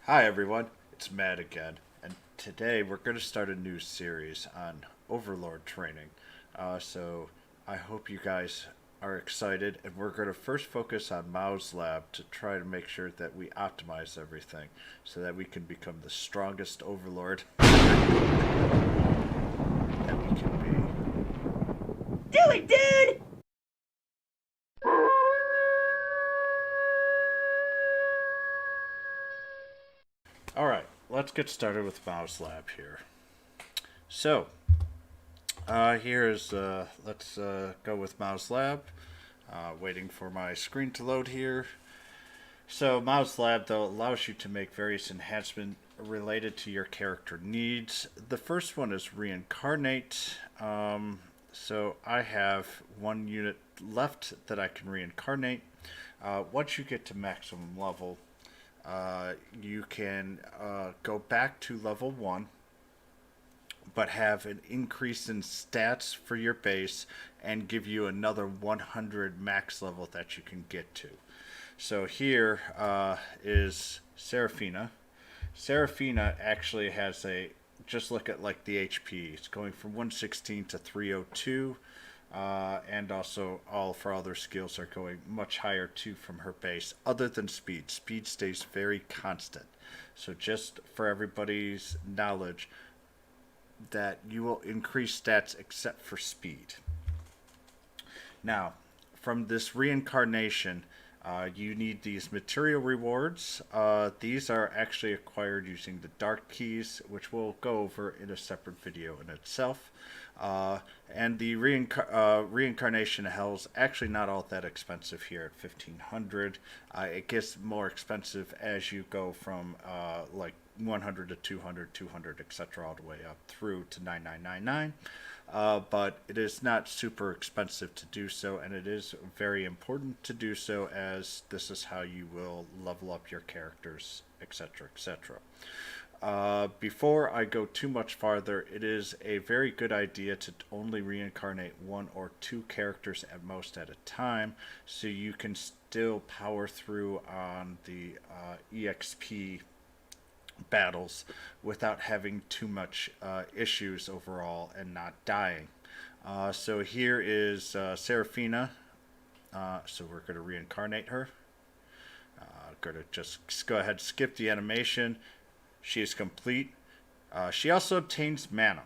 Hi everyone, it's Matt again, and today we're going to start a new series on Overlord training. So I hope you guys are excited, and we're going to first focus on Mao's lab to try to make sure that we optimize everything so that we can become the strongest Overlord that we can Do it, dude! be. Alright, let's get started with Mao's lab here. So, let's go with Mao's lab. Waiting for my screen to load here. So, Mao's lab, though, allows you to make various enhancements related to your character needs. The first one is reincarnate. So, I have one unit left that I can reincarnate. Once you get to maximum level, you can go back to level 1 but have an increase in stats for your base and give you another 100 max level that you can get to. So here is Seraphina. Seraphina actually has a, just look at like the HP. It's going from 116 to 302. And also all of her other skills are going much higher too from her base, other than speed. Speed stays very constant. So just for everybody's knowledge, that you will increase stats except for speed. Now, from this reincarnation, you need these material rewards. These are actually acquired using the dark keys, which we'll go over in a separate video in itself. And the reincarnation hell is actually not all that expensive here at 1500. It gets more expensive as you go from like 100 to 200, 200, etc., all the way up through to 9999. But it is not super expensive to do so, and it is very important to do so, as this is how you will level up your characters, etc., etc. Before I go too much farther, it is a very good idea to only reincarnate one or two characters at most at a time, so you can still power through on the EXP battles without having too much issues overall and not dying. So here is Seraphina. So we're going to reincarnate her. Going to just go ahead and skip the animation. She is complete. She also obtains mana.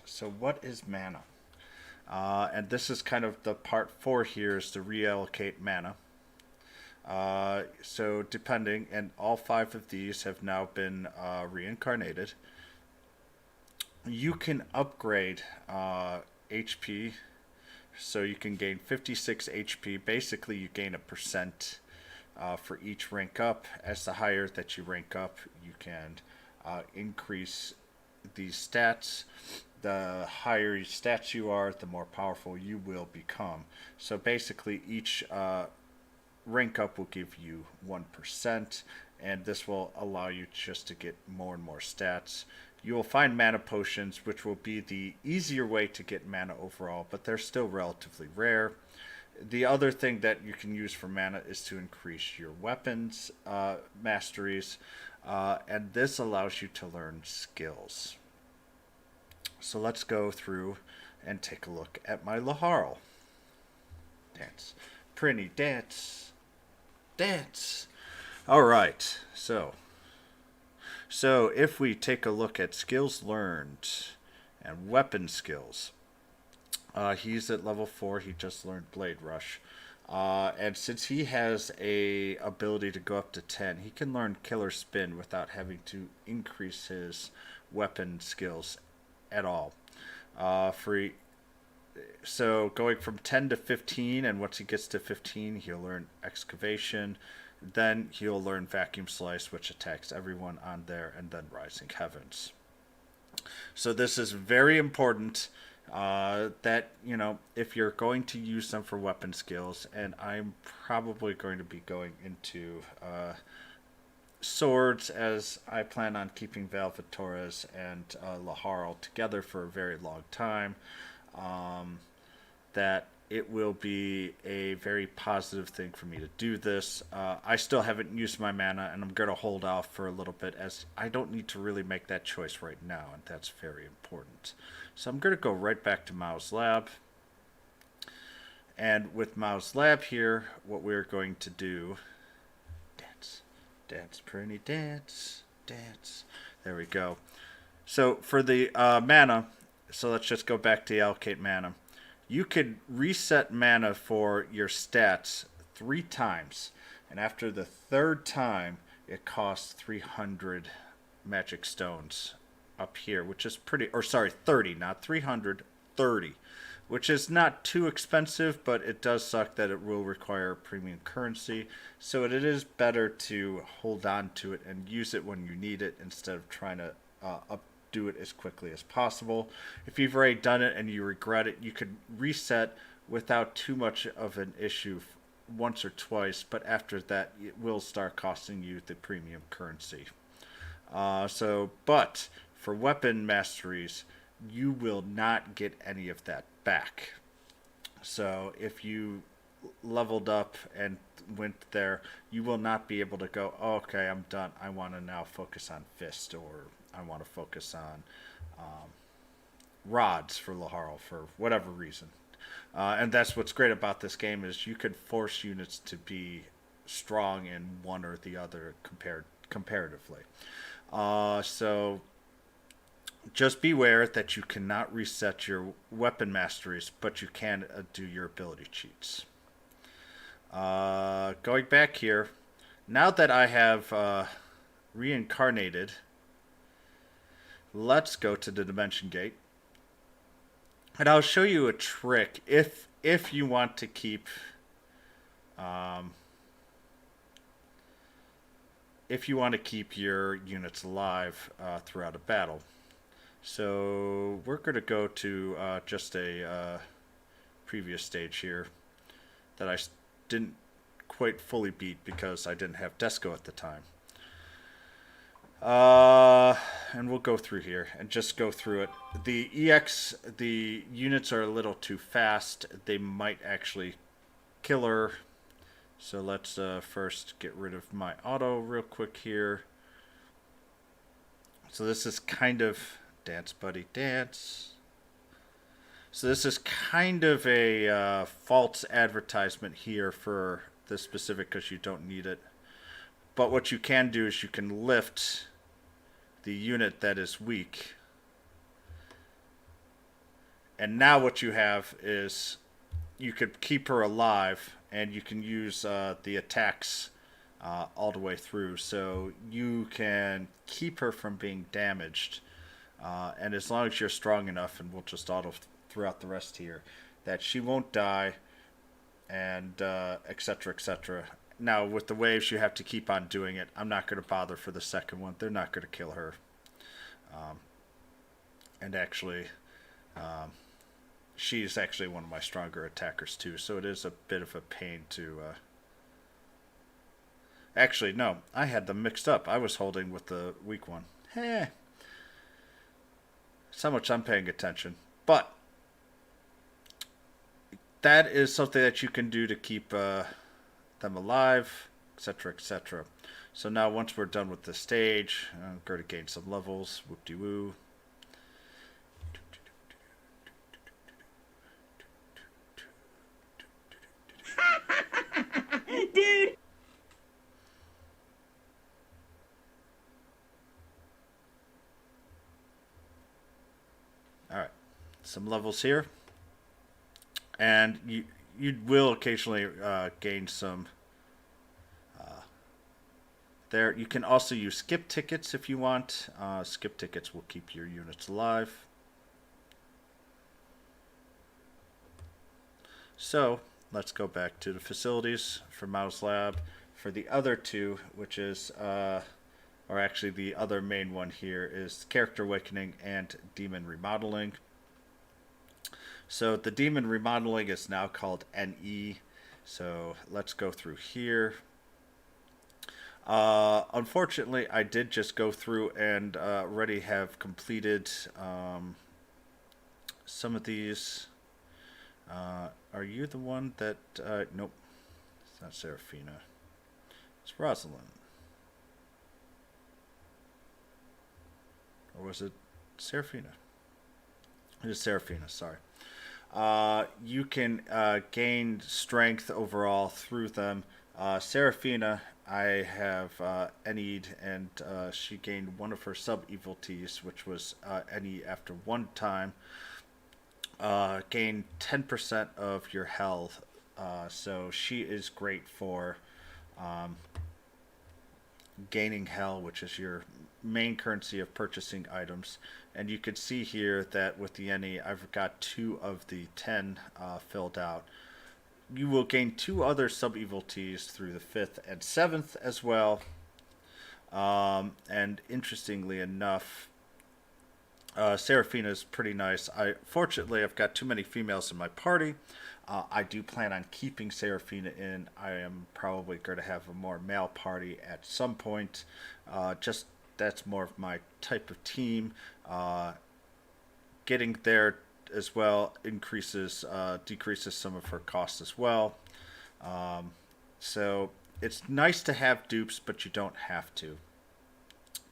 So what is mana? And this is kind of the part 4 here, is to reallocate mana. So depending, and all 5 of these have now been reincarnated. You can upgrade HP, so you can gain 56 HP. Basically, you gain a percent for each rank up. As the higher that you rank up, you can increase these stats. The higher stats you are, the more powerful you will become. So basically, each rank up will give you 1%, and this will allow you just to get more and more stats. You will find mana potions, which will be the easier way to get mana overall, but they're still relatively rare. The other thing that you can use for mana is to increase your weapons masteries, and this allows you to learn skills. So let's go through and take a look at my Laharl. Dance. Pretty dance. Dance. All right. So if we take a look at skills learned and weapon skills, he's at level 4. He just learned Blade Rush. And since he has a ability to go up to 10, he can learn Killer Spin without having to increase his weapon skills at all. So going from 10 to 15, and once he gets to 15, he'll learn Excavation. Then he'll learn Vacuum Slice, which attacks everyone on there, and then Rising Heavens. So this is very important that, if you're going to use them for weapon skills, and I'm probably going to be going into swords, as I plan on keeping Valvatoras and Laharl together for a very long time, that it will be a very positive thing for me to do this. I still haven't used my mana, and I'm going to hold off for a little bit, as I don't need to really make that choice right now, and that's very important. So I'm going to go right back to Mao's Lab. And with Mao's Lab here, what we're going to do... Dance, dance, pretty dance, dance. There we go. So for the mana, so let's just go back to the allocate mana. You could reset mana for your stats 3 times. And after the 3rd time, it costs 300 magic stones up here, which is pretty... Or sorry, 30, not 300, 30. Which is not too expensive, but it does suck that it will require premium currency. So it is better to hold on to it and use it when you need it instead of trying to do it as quickly as possible. If you've already done it and you regret it, you could reset without too much of an issue once or twice, but after that, it will start costing you the premium currency. But for weapon masteries, you will not get any of that back. So if you leveled up and went there, you will not be able to go, oh, okay, I'm done. I want to now focus on fist, or I want to focus on rods for Laharl for whatever reason. And that's what's great about this game, is you could force units to be strong in one or the other comparatively. So just beware that you cannot reset your weapon masteries, but you can do your ability cheats. Going back here, now that I have reincarnated, let's go to the Dimension Gate. And I'll show you a trick if you want to keep your units alive throughout a battle. So we're going to go to just a previous stage here that I didn't quite fully beat because I didn't have Disgaea at the time. And we'll go through here and just go through it. The units are a little too fast. They might actually kill her. So let's first get rid of my auto real quick here. So this is kind of... Dance, buddy, dance. So this is kind of a false advertisement here for this specific, because you don't need it. But what you can do is you can lift the unit that is weak. And now what you have is you could keep her alive, and you can use the attacks all the way through. So you can keep her from being damaged. And as long as you're strong enough, and we'll just auto throughout the rest here, that she won't die, and etc., etc. Now, with the waves, you have to keep on doing it. I'm not going to bother for the second one. They're not going to kill her. And actually, she's actually one of my stronger attackers too, so it is a bit of a pain to... Actually, no, I had them mixed up. I was holding with the weak one. Heh. So much I'm paying attention. But that is something that you can do to keep them alive, etc., etc. So now once we're done with the stage, I'm going to gain some levels. Whoop-de-woo. Dude! Alright, some levels here, and you will occasionally gain some there. You can also use skip tickets if you want. Skip tickets will keep your units alive. So let's go back to the facilities for Mao's Lab. For the other two, which is or actually the other main one here, is Character Awakening and Demon Remodeling. So the Demon Remodeling is now called NE. So let's go through here. Unfortunately, I did just go through and already have completed some of these. Are you the one that... nope. It's not Seraphina. It's Rosalind. Or was it Seraphina? It is Seraphina, sorry. You can gain strength overall through them. Seraphina, I have Enid, and she gained one of her sub-evilties, which was Enid after one time. Gain 10% of your health. So she is great for gaining hell, which is your main currency of purchasing items. And you can see here that with the Eni, I've got 2 of the 10 filled out. You will gain 2 other sub-evilties through the 5th and 7th as well. And interestingly enough, Seraphina is pretty nice. Fortunately, I've got too many females in my party. I do plan on keeping Seraphina in. I am probably going to have a more male party at some point. Just that's more of my type of team. Getting there as well decreases some of her costs as well. So it's nice to have dupes, but you don't have to.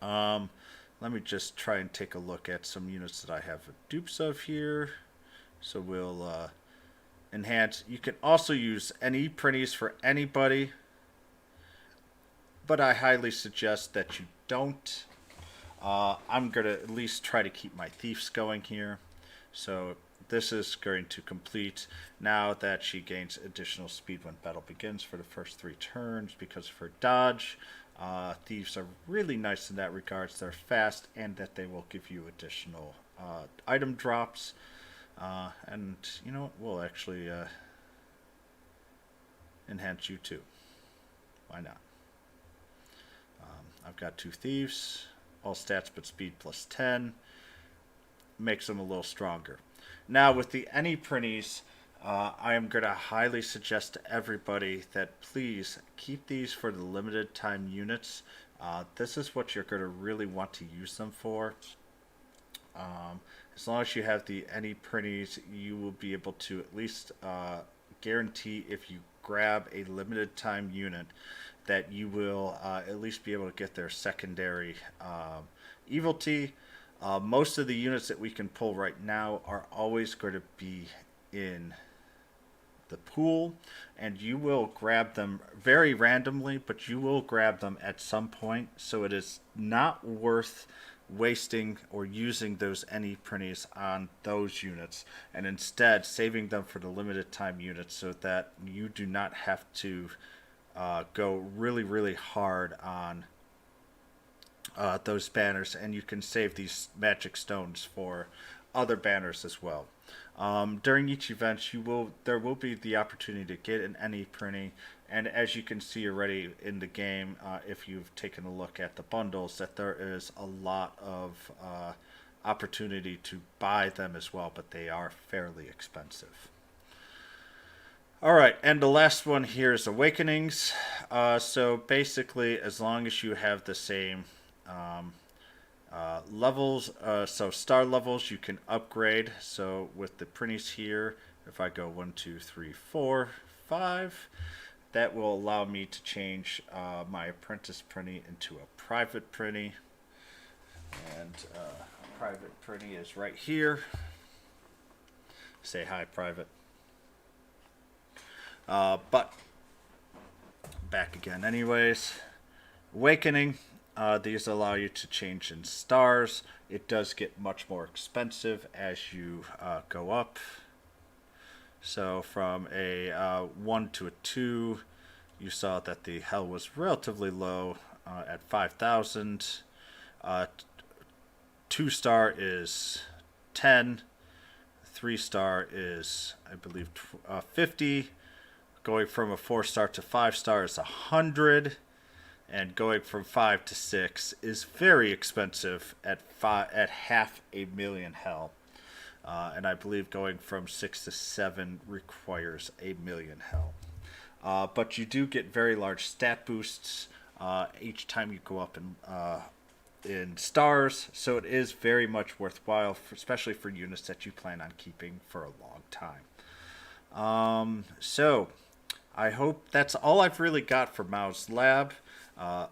Let me just try and take a look at some units that I have dupes of here. So we'll enhance. You can also use any printies for anybody, but I highly suggest that you don't. I'm going to at least try to keep my thieves going here. So this is going to complete now that she gains additional speed when battle begins for the first 3 turns because of her dodge. Thieves are really nice in that regards. They're fast, and that they will give you additional item drops. And you know what? We'll actually enhance you too. Why not? I've got 2 thieves. All stats but speed plus 10. Makes them a little stronger. Now with the any printies, I am going to highly suggest to everybody that please keep these for the limited time units. This is what you're going to really want to use them for. As long as you have the any printies, you will be able to at least guarantee if you grab a limited time unit that you will at least be able to get their secondary evilty. Most of the units that we can pull right now are always going to be in the pool, and you will grab them very randomly, but you will grab them at some point, so it is not worth wasting or using those any printies on those units, and instead saving them for the limited time units so that you do not have to go really hard on those banners, and you can save these magic stones for other banners as well. During each event, there will be the opportunity to get an any printing, and as you can see already in the game, if you've taken a look at the bundles, that there is a lot of opportunity to buy them as well, but they are fairly expensive. Alright, and the last one here is Awakenings. So basically, as long as you have the same levels, so star levels, you can upgrade. So with the printies here, if I go 1, 2, 3, 4, 5, that will allow me to change my apprentice printy into a private printy. And a private printy is right here. Say hi, private. But back again anyways. Awakening, these allow you to change in stars. It does get much more expensive as you go up. So from a 1 to a 2, you saw that the hell was relatively low at 5,000. 2-star is 10. 3-star is, I believe, 50. Going from a 4-star to 5-star is 100, and going from 5 to 6 is very expensive at 500,000 hell. And I believe going from 6 to 7 requires 1,000,000 hell. But you do get very large stat boosts each time you go up in stars, so it is very much worthwhile, especially for units that you plan on keeping for a long time. So I hope that's all I've really got for Mao's Lab. Uh,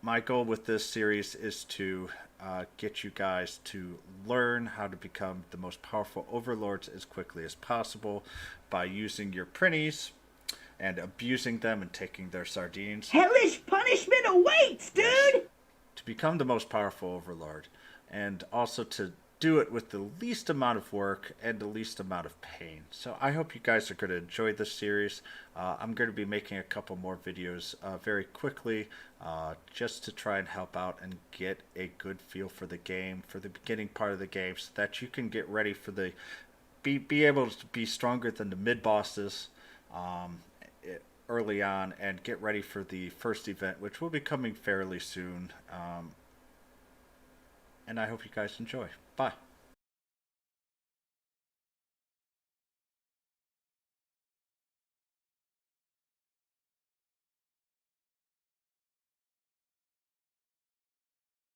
my goal with this series is to get you guys to learn how to become the most powerful overlords as quickly as possible by using your printies and abusing them and taking their sardines. Hellish punishment awaits, dude! Yes. To become the most powerful overlord, and also to do it with the least amount of work and the least amount of pain. So I hope you guys are going to enjoy this series. I'm going to be making a couple more videos very quickly, just to try and help out and get a good feel for the game, for the beginning part of the game, so that you can get ready for the be able to be stronger than the mid bosses early on, and get ready for the first event, which will be coming fairly soon. And I hope you guys enjoy. Bye.